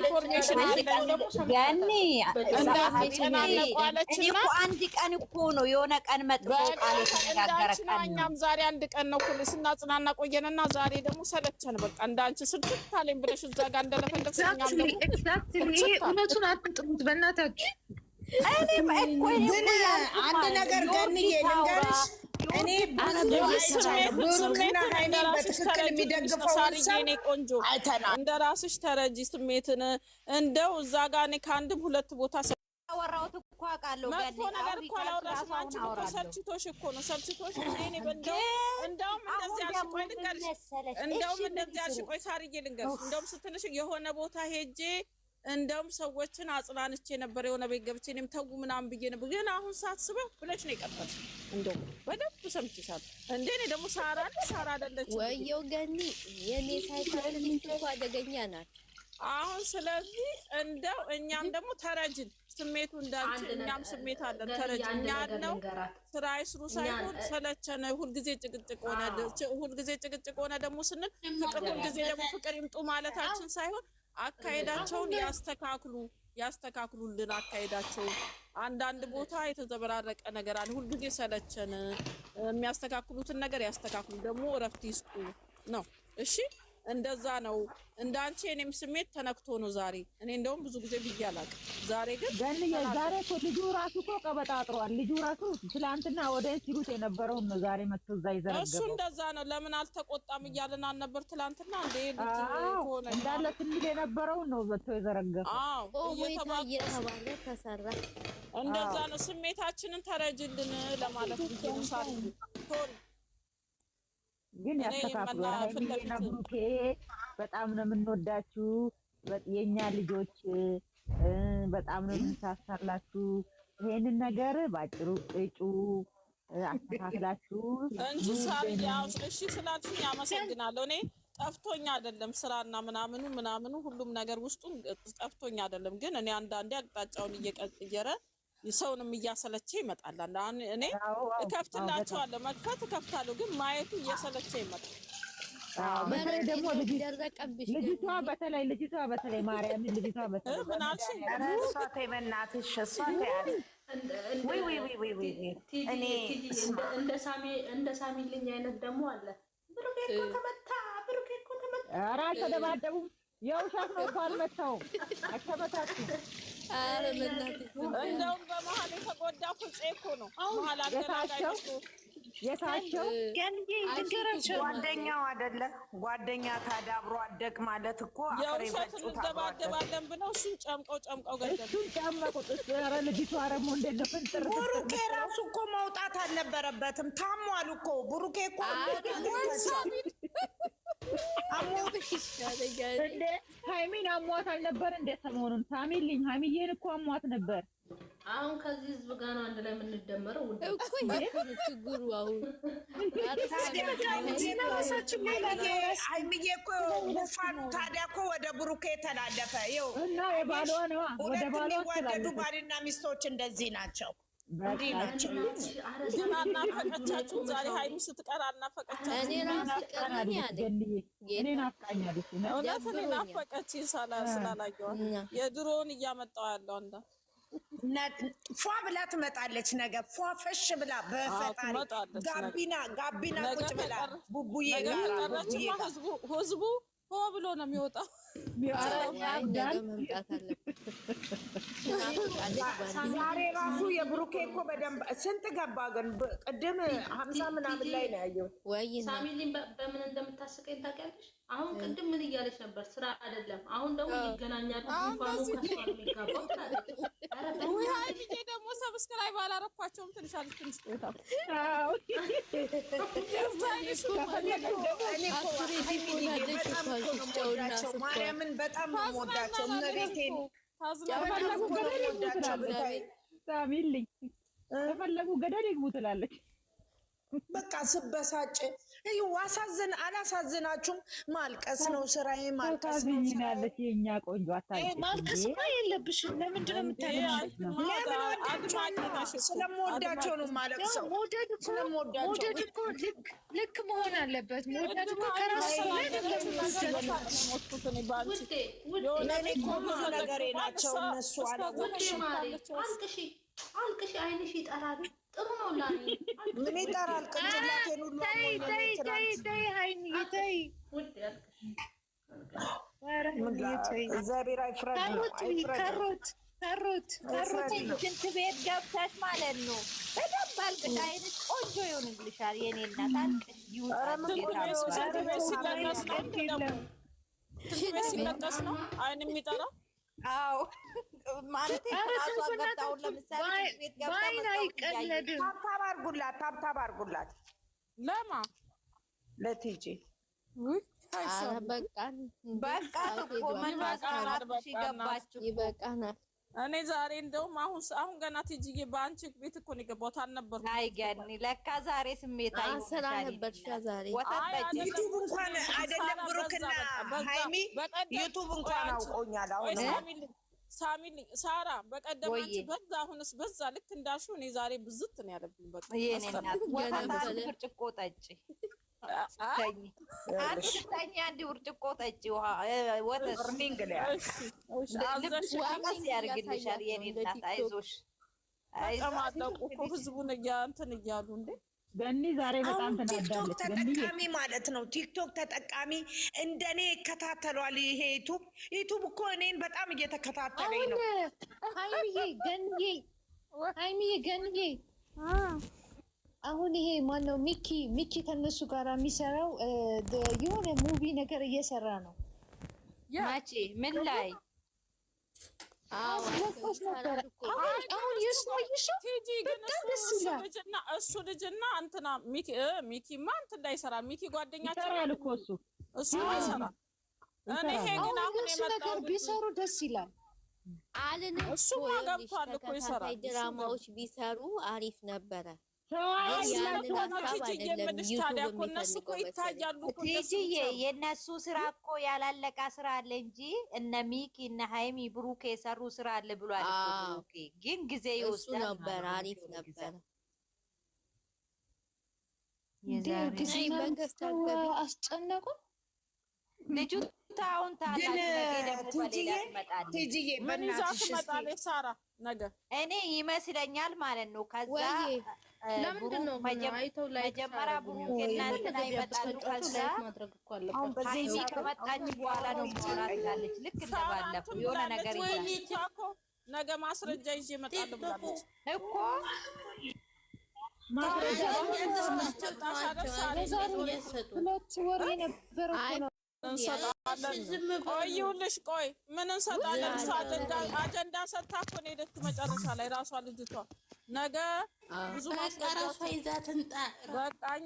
ኢንፎርሜሽን አለኝ ደግሞ ያኔ እንዳትጨናነቁ አለችና እኮ አንድ ቀን እኮ ነው የሆነ ቀን መጥፎ ቃል የተነጋገረ ቀን ነው። እኛም ዛሬ አንድ ቀን ነው ሁሉ ስናጽናና ቆየንና ዛሬ ደግሞ ሰለቸን። በቃ እንዳንቺ ስልክት አለኝ ብለሽ እዛ ጋር እንደለፈለፍሽ እኛም ደግሞ ኤግዛክትሊ እውነቱን አትጥሩት በእናታችሁ። እኔም እኮ አንድ ነገር ገንዬ ልንገርሽ እኔ ብሩክና ሃይሚ በትክክል የሚደግፈው ቆንጆ እንደ ራስሽ ተረጂ ስሜትን እንደው እዛ ጋር እኔ ከአንድም ሁለት ቦታ አወራሁት እኮ አውቃለሁ። መጥፎ ነገር እኮ አላወራሽም አንቺ እኮ ሰልችቶሽ እኮ ነው ሰልችቶሽ። እኔ እንደውም እንደዚህ አልሽ። ቆይ ልንገርሽ እንደውም እንደዚህ አልሽ። ቆይ ሳርዬ ልንገርሽ እንደውም ስትልሽ የሆነ ቦታ ሄጄ እንደውም ሰዎችን አጽናንቼ ነበር የሆነ ቤት ገብቼ እኔም ተው ምናምን ብዬ ነበር። ግን አሁን ሳትስበው ብለሽ ነው የቀጠልሽ። እንደውም በደንብ ሰምቼሻለሁ እንዴ። እኔ ደግሞ ሳራ አይደለችም ወየው ገኒ የኔ ሳይታል ምንትኳ አደገኛ ናት። አሁን ስለዚህ እንደው እኛም ደግሞ ተረጅን ስሜቱ እንዳንቺ እኛም ስሜት አለን። ተረጅኛ ነው ስራ ይስሩ ሳይሆን ሰለቸነ። ሁልጊዜ ጭቅጭቅ ሆነ ደግሞ ስንል ፍቅር ሁልጊዜ ደግሞ ፍቅር ይምጡ ማለታችን ሳይሆን አካሄዳቸውን ያስተካክሉልን። አካሄዳቸውን አንዳንድ ቦታ የተዘበራረቀ ነገር አለ። ሁልጊዜ ሰለቸን። የሚያስተካክሉትን ነገር ያስተካክሉ፣ ደግሞ እረፍት ይስጡ ነው። እሺ እንደዛ ነው። እንዳንቺ እኔም ስሜት ተነክቶ ነው ዛሬ። እኔ እንደውም ብዙ ጊዜ ብዬ አላውቅም። ዛሬ ግን ዛሬ እኮ ልጁ ራሱ እኮ ቀበጣጥሯል። ልጁ ራሱ ትላንትና ወደ ሲሉት የነበረውን ነው ዛሬ መጥቶ እዛ ይዘረገው። እሱ እንደዛ ነው። ለምን አልተቆጣም እያለን አልነበር ትላንትና? እንዴ ልጅ ሆነ እንዳለ ትንል የነበረውን ነው መጥቶ ይዘረገው። አዎ እየተባለ ተሰራ። እንደዛ ነው። ስሜታችንን ተረጅልን ለማለት ነው። ሳሪ ቶል ግን ያስተካክሉ። ሃይሚና ብሩኬ በጣም ነው የምንወዳችሁ የኛ ልጆች፣ በጣም ነው የምንሳሳላችሁ። ይሄንን ነገር ባጭሩ እጩ አስተካክላችሁ እንጂ ሳሪያው እሺ ስላልሽኝ አመሰግናለሁ። እኔ ጠፍቶኛ አይደለም ስራና ምናምኑ ሁሉም ነገር ውስጡን ጠፍቶኛ አይደለም። ግን እኔ አንዳንዴ አቅጣጫውን እየቀየረ ሰውንም እያሰለቸ ይመጣል። እኔ እከፍትላቸዋለሁ መክፈት እከፍታለሁ፣ ግን ማየቱ እየሰለቸ ይመጣል። በተለይ ደግሞ ልጅቷ በተለይ ማርያም ልጅቷ በተለይ ምን አልሽ? እሷ ተይ በእናትሽ እሷ ተይ አለ እኔ እንደ ሳሚልኝ አይነት ደግሞ አለ። ብሩኬ እኮ ተመታ። ኧረ አልተደባደቡም። የውሸት ነው እኮ አልመታውም። አልተመታችም። ኧረ በእናትሽ እንደውም በመሀል የተጎዳ ፍፄ እኮ ነው። መሀል አገናጋቸው የታቸው ጓደኛው አይደለ? ጓደኛ ታዲያ አብሮ አደግ ማለት እኮ የውሸት እንደባደባለን ብለው እሱን ጨምቀው ገደሉ። እሱን ጨመቁት። ኧረ ልጅቷ ደግሞ እንደነ ፍንጥር ብሩኬ ራሱ እኮ መውጣት አልነበረበትም። ታሟል እኮ ብሩኬ እኮ እንደ ሃይሚን አሟት አልነበር እንደ ሰሞኑን ሳሚልኝ ሃይሚዬን እኮ አሟት ነበር። አሁን ከዚህ ህዝብ ጋር ነው አንድ ላይ የምንደመረው እኮ ችግሩ። አሁን ሃይሚዬ እኮ ጉፋኑ ታዲያ እኮ ወደ ብሩኬ ተላለፈ። ይኸው እና የባሏ ነዋ ወደ ባሏ የሚዋደዱ ባልና ሚስቶች እንደዚህ ናቸው። እንዲህ ናቸው። ግን አናፈቀቻችሁም? ዛሬ ሃይሚ ስትቀር አናፈቀቻችሁም? እኔ ራሴ ቀረኝ አለኝ። እኔ ናፍቃኛለች። እውነት እኔ ናፈቀችኝ ስላላየኋት የድሮውን እያመጣሁ ያለው አንዳ ፏ ብላ ትመጣለች። ነገር ፏ ፈሽ ብላ በፈጣሪ ጋቢና ቁጭ ብላ ቡቡዬ ጋር ህዝቡ ሆ ብሎ ነው የሚወጣው። ዛሬ ራሱ የብሩኬ እኮ በደንብ ስንት ገባ ግን ቅድም 50 ምናምን ላይ ነው ያየው። ሳሚሊን በምን እንደምታስቀኝ ታውቂያለሽ? አሁን ቅድም ምን እያለች ነበር? ስራ አይደለም። አሁን ደግሞ ይገናኛሉ። ጉንፋኑ ከሷ የሚጋባው ሃይሚዬ ደግሞ ሰብስክራይብ አላረኳቸውም ትንሻለች። ትንሽ ቆይታ ማርያምን በጣም ነው የምወዳቸው። እመቤቴን ሳሚልኝ ከፈለጉ ገደል ይግቡ ትላለች። በቃ ስበሳጭ ዋሳዝን አላሳዝናችሁም? ማልቀስ ነው ስራዬ፣ ማልቀስ ነው ስራዬ። ያለች የኛ ቆንጆ አታውቂም። ማልቀስማ የለብሽም። ለምንድን ነው የምታለቅሽው? ስለምወዳቸው ነው ማለቅሰው። መውደድ እኮ ልክ መሆን አለበት። መውደድ እኮ ከራስ ለእኔ እኮ ብዙ ነገሬ ናቸው እነሱ። አላወቅሽም? አልቅሽ፣ አይንሽ ይጠራል። ጥሩ ነው ላኔ ምን ይጠራል? ቅንጭላቴን ሁሉ ተይ ሀይሚዬ ተይ። እግዚአብሔር አይፍረድ ነው ከሩት ሽንት ቤት ገብተሽ ማለት ነው በደንብ አልቅሽ። አይንሽ ቆንጆ ይሆንልሻል የኔ እናት። አልቅሽ ሲለቀስ ነው አይን የሚጠራው። አዎ ማለት ራሷ ገብታውን ለምሳሌ ቤት በአይን አይቀለድም። ታብታብ አድርጉላት። ለማ ለቲጂ በቃ እኮ ይበቃናል። እኔ ዛሬ እንደውም አሁን ገና ቲጂዬ በአንቺ ቤት እኮ ነው የገባሁት። አልነበርኩም። አይገኒ ለካ ዛሬ ስሜት ስራ ነበርሽ ዛሬ። ዩቱብ እንኳን አይደለም ብሩክና ሃይሚ ዩቱብ እንኳን አውቆኛል። አሁን ሳሚልኝ ሳራ በቀደም አንቺ በዛ አሁንስ በዛ ልክ እንዳልሽው እኔ ዛሬ ብዝት ነው ያለብኝ። በቃ የኔ እናት ወተት ብርጭቆ ጠጪ ተኝ አንድ ብርጭቆ ጠጪ ውሃ ወተት ልብሽ ቀስ ያርግልሻል የኔ እናት። አይዞሽ ተማጠቁ እኮ ህዝቡን እንትን እያሉ እንዴ ገኒ ዛሬ በጣም ተናዳለች። ተጠቃሚ ማለት ነው ቲክቶክ ተጠቃሚ እንደኔ ይከታተሏል። ይሄ ዩቱብ እኮ እኔን በጣም እየተከታተለኝ ነው። ሃይሚዬ ገንዬ አሁን ይሄ ማነው ሚኪ ከነሱ ጋር የሚሰራው የሆነ ሙቪ ነገር እየሰራ ነው። ማቼ ምን ላይ አሁን እሱ ልጅና እንትና ሚኪማ እንትን ላይ ይሰራል። ሚኪ ጓደኛቸው ይሰራል እኮ እሱ ይሰራል። እኔ ይሄ ግን አሁን ነገር ቢሰሩ ደስ ይላል። እሱማ ገብቷል እኮ ይሰራል። ድራማዎች ቢሰሩ አሪፍ ነበረ። የእነሱ ስራ እኮ ያላለቃ ስራ አለ እንጂ እነ ሚኪ እነ ሃይሚ ብሩክ የሰሩ ስራ አለ ብሏል። ግን ጊዜ ይወስዳል ነበር። አሪፍ ነበረ። አስጨነቁ ልጁ ታውን ቲጂዬ በእናትሽ ሳራ ነገር እኔ ይመስለኛል ማለት ነው። ከዛ መጀመሪያ ብሩክ እናንተና ይመጣሉ። ከዛ አሁን በዚህ ከመጣች በኋላ ነው ትላለች። ልክ እንደባለፈው የሆነ ነገር ይላል ነገ ማስረጃ ይዤ እመጣለሁ ብላለች እኮ ማስረጃ ሁለት ወር የነበረው ቆይውልሽ ቆይ ምን እንሰጣለን? እሷ አጀንዳ ሰጥታ እኮ ነው የሄደችው መጨረሻ ላይ ራሷ ልጅቷ ነገ ብዙ ማስረጃ ይዛ ትንጣ በቃኝ